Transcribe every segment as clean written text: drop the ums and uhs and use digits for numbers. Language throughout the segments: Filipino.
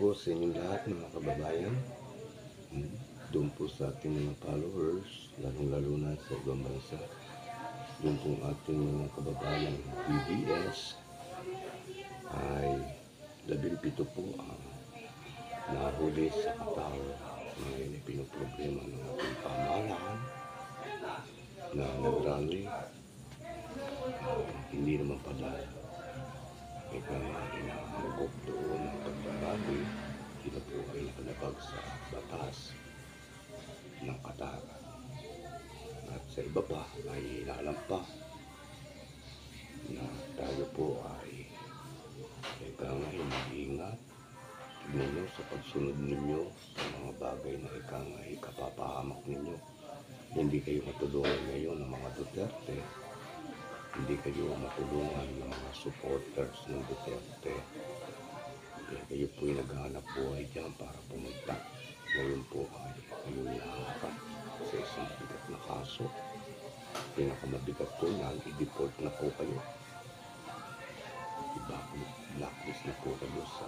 po sa inyong lahat mga kababayan. Doon po sa ating mga followers, lalong-lalo na sa ibang bansa. Yung pong ating mga kababayan BDS ay 17 po ang nahuli sa Qatar na pinoproblema ng ating pamahalaan na nagrally. Hindi naman pala ikaw na inaanggop doon ng pagdarali, sila po ay nakalabag sa batas ng Qatar. At sa iba pa ay inalam pa na tayo po ay ikaw nga ay mag-iingat. Tignan nyo sa pagsunod ninyo sa mga bagay na ikaw nga ay kapapahamak ninyo. Hindi kayo matulungan ngayon ng mga Duterte. Hindi kayo matulungan ng mga supporters ng Duterte. Kayo po'y naghahanap buhay dyan para pumunta. Ngayon po ay kayo nahaharap sa isang bigat na kaso. Pinakamabigat po yan, i-deport na po kayo. I-blacklist na po kayo sa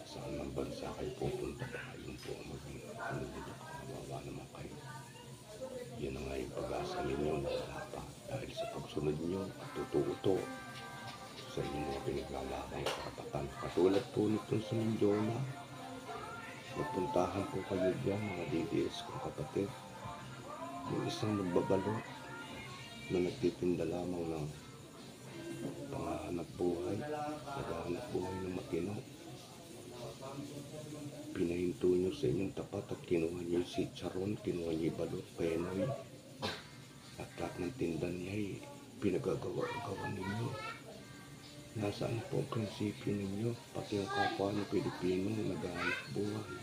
saan ng bansa kayo pupunta. Ayun po ang maging kawawa naman kayo. Yan na nga yung pag-asa ninyo na wala pa. Dahil sa pagsunod nyo at tututo sa inyong mga pinaglalaban ng karapatan. Katulad po nitong sa Mindona, magpuntahan po kayo dyan mga DDS kong kapatid. Yung isang nagbabalo na nagtitinda lamang ng pangahanap buhay, naghahanap buhay ng matino. Pinahinto nyo sa inyong tapat at kinuha nyo yung chicharon, kinuha nyo yung balot, penoy. At lahat ng tindan niya ay pinagagawa ninyo. Nasaan po ang prinsipyo ninyo? Pati ang kapwa ng Pilipino naghahanap buhay.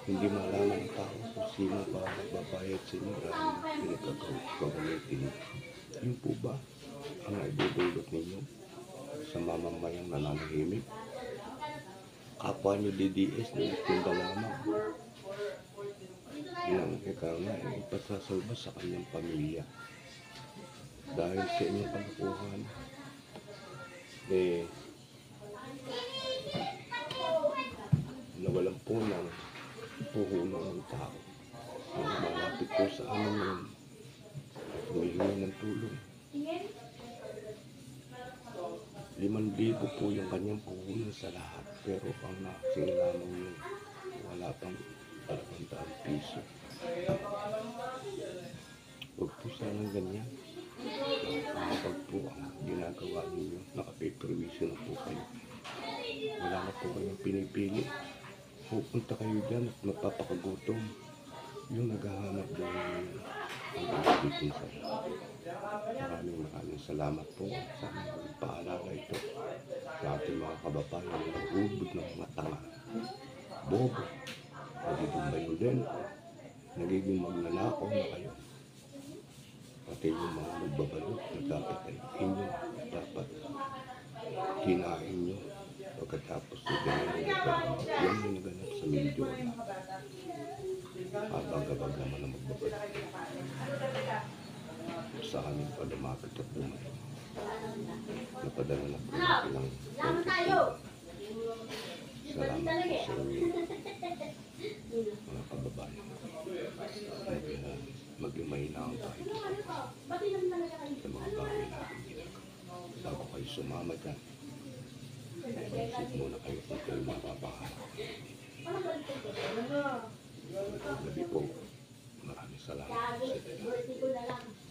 Hindi malaman ng tao kung sino ba magbabayad sa inyo dahil pinagagawalitin. Yun po ba ang naibubulot ninyo sa mamamayang nananahimik? Kapwa nyo DDS na itinda lamang. Yan, ikaw nga ay ipasasalba sa kanyang pamilya. Dahil sa inyong kalokohan, nawalan po ng puhunan ng tao. Yung malapit po sa amin yun, humihingi ng tulong. 5,000 po yung kanyang puhunan sa lahat. Pero ang nakasing lamang yun, wala pang 200 piso. Huwag po sanang ganyan. Kapag po ang ginagawa ninyo, nakapeperwisyo na po kayo. Wala na po kayong pinipili. Pupunta kayo dyan at magpapakagutom. Yung naghahanap doon ang pagkakitin sa iyo. Maraming salamat po sa paalala ito sa ating mga kababayan na naghubod ng mga tanga. Bobo, nagiging bayolento, nagiging magnanakaw na kayo. Pati yung mga nagbabalot na dapat ay inyo, dapat kinain nyo. Pagkatapos yan yung naganap sa Mindona. Habang-habang naman na magbabalot. Sa amin pa lumapit at dumating. Napadala na po natin ng salamat po sa inyo mga kababayan. Mag-imay na ang tayo sa mga bagay natin ginagawa. Bago kayo sumama dyan, isip muna kayo kung kayo mapapaharap. Gabi po, maraming salamat sa inyo.